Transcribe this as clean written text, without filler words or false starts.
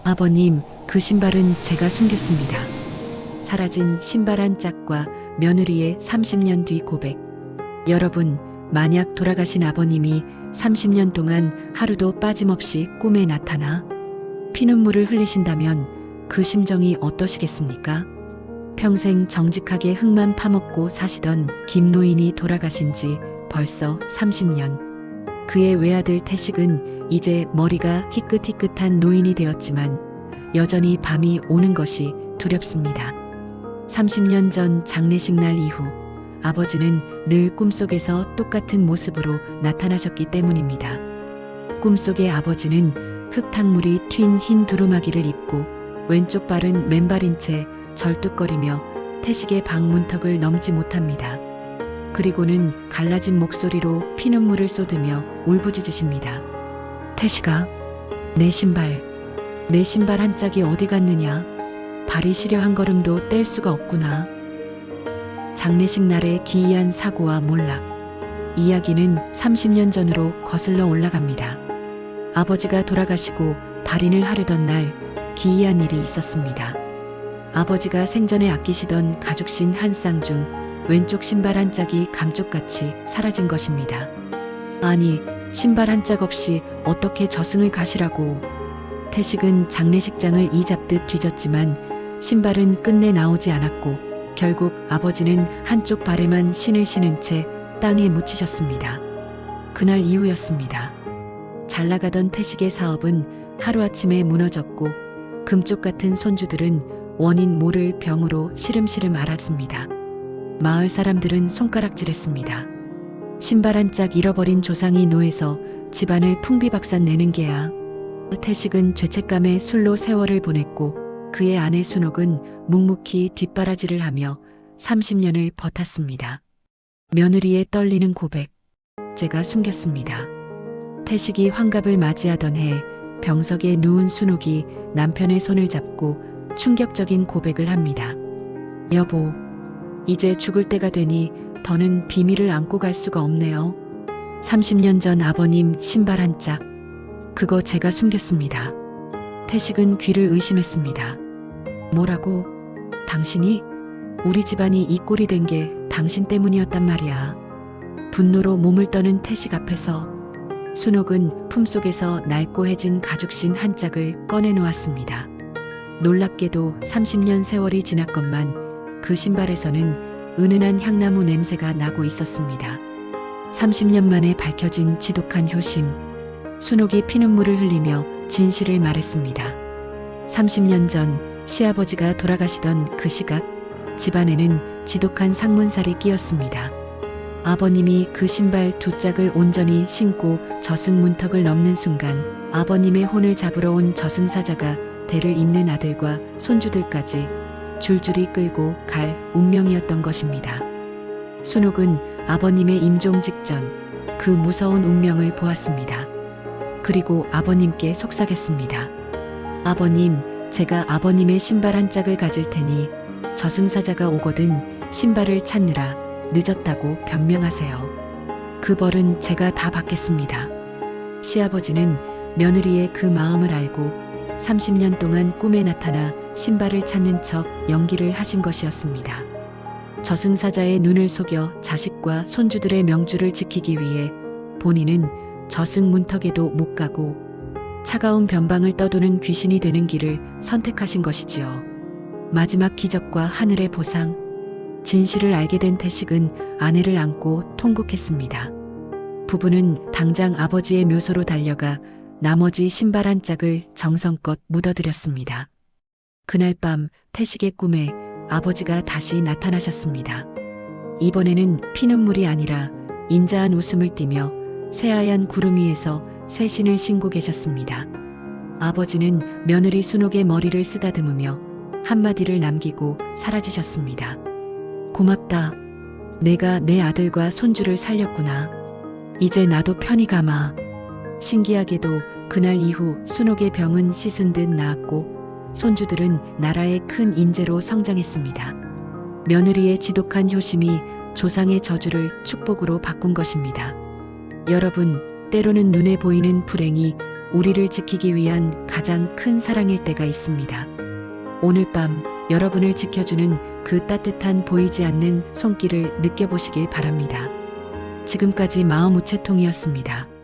아버님, 그 신발은 제가 숨겼습니다. 사라진 신발 한 짝과 며느리의 30년 뒤 고백. 여러분, 만약 돌아가신 아버님이 30년 동안 하루도 빠짐없이 꿈에 나타나 피눈물을 흘리신다면 그 심정이 어떠시겠습니까? 평생 정직하게 흙만 파먹고 사시던 김 노인이 돌아가신 지 벌써 30년. 그의 외아들 태식은 이제 머리가 희끗희끗한 노인이 되었지만 여전히 밤이 오는 것이 두렵습니다. 30년 전 장례식 날 이후 아버지는 늘 꿈속에서 똑같은 모습으로 나타나셨기 때문입니다. 꿈속의 아버지는 흙탕물이 튄 흰 두루마기를 입고 왼쪽 발은 맨발인 채 절뚝거리며 태식의 방 문턱을 넘지 못합니다. 그리고는 갈라진 목소리로 피눈물을 쏟으며 울부짖으십니다. 태식아, 내 신발 한 짝이 어디 갔느냐? 발이 시려 한 걸음도 뗄 수가 없구나. 장례식 날의 기이한 사고와 몰락. 이야기는 30년 전으로 거슬러 올라갑니다. 아버지가 돌아가시고 발인을 하려던 날 기이한 일이 있었습니다. 아버지가 생전에 아끼시던 가죽신 한 쌍 중 왼쪽 신발 한 짝이 감쪽같이 사라진 것입니다. 아니, 신발 한 짝 없이 어떻게 저승을 가시라고. 태식은 장례식장을 이잡듯 뒤졌지만 신발은 끝내 나오지 않았고 결국 아버지는 한쪽 발에만 신을 신은 채 땅에 묻히셨습니다. 그날 이후였습니다. 잘 나가던 태식의 사업은 하루아침에 무너졌고 금쪽 같은 손주들은 원인 모를 병으로 시름시름 앓았습니다. 마을 사람들은 손가락질했습니다. 신발 한 짝 잃어버린 조상이 노해서 집안을 풍비박산 내는 게야. 태식은 죄책감에 술로 세월을 보냈고 그의 아내 순옥은 묵묵히 뒷바라지를 하며 30년을 버텼습니다. 며느리의 떨리는 고백. 제가 숨겼습니다. 태식이 환갑을 맞이하던 해 병석에 누운 순옥이 남편의 손을 잡고 충격적인 고백을 합니다. 여보, 이제 죽을 때가 되니 더는 비밀을 안고 갈 수가 없네요. 30년 전 아버님 신발 한 짝, 그거 제가 숨겼습니다. 태식은 귀를 의심했습니다. 뭐라고? 당신이? 우리 집안이 이 꼴이 된 게 당신 때문이었단 말이야. 분노로 몸을 떠는 태식 앞에서 순옥은 품속에서 낡고해진 가죽신 한 짝을 꺼내놓았습니다. 놀랍게도 30년 세월이 지났건만 그 신발에서는 은은한 향나무 냄새가 나고 있었습니다. 30년 만에 밝혀진 지독한 효심. 순옥이 피눈물을 흘리며 진실을 말했습니다. 30년 전 시아버지가 돌아가시던 그 시각 집안에는 지독한 상문살이 끼었습니다. 아버님이 그 신발 두 짝을 온전히 신고 저승 문턱을 넘는 순간 아버님의 혼을 잡으러 온 저승사자가 대를 잇는 아들과 손주들까지 줄줄이 끌고 갈 운명이었던 것입니다. 순옥은 아버님의 임종 직전 그 무서운 운명을 보았습니다. 그리고 아버님께 속삭였습니다. 아버님, 제가 아버님의 신발 한 짝을 가질 테니 저승사자가 오거든 신발을 찾느라 늦었다고 변명하세요. 그 벌은 제가 다 받겠습니다. 시아버지는 며느리의 그 마음을 알고 30년 동안 꿈에 나타나 신발을 찾는 척 연기를 하신 것이었습니다. 저승사자의 눈을 속여 자식과 손주들의 명주를 지키기 위해 본인은 저승 문턱에도 못 가고 차가운 변방을 떠도는 귀신이 되는 길을 선택하신 것이지요. 마지막 기적과 하늘의 보상. 진실을 알게 된 태식은 아내를 안고 통곡했습니다. 부부는 당장 아버지의 묘소로 달려가 나머지 신발 한 짝을 정성껏 묻어드렸습니다. 그날 밤 태식의 꿈에 아버지가 다시 나타나셨습니다. 이번에는 피눈물이 아니라 인자한 웃음을 띠며 새하얀 구름 위에서 새 신을 신고 계셨습니다. 아버지는 며느리 순옥의 머리를 쓰다듬으며 한마디를 남기고 사라지셨습니다. 고맙다. 내가 내 아들과 손주를 살렸구나. 이제 나도 편히 가마. 신기하게도 그날 이후 순옥의 병은 씻은 듯 나았고 손주들은 나라의 큰 인재로 성장했습니다. 며느리의 지독한 효심이 조상의 저주를 축복으로 바꾼 것입니다. 여러분, 때로는 눈에 보이는 불행이 우리를 지키기 위한 가장 큰 사랑일 때가 있습니다. 오늘 밤 여러분을 지켜주는 그 따뜻한 보이지 않는 손길을 느껴보시길 바랍니다. 지금까지 마음우체통이었습니다.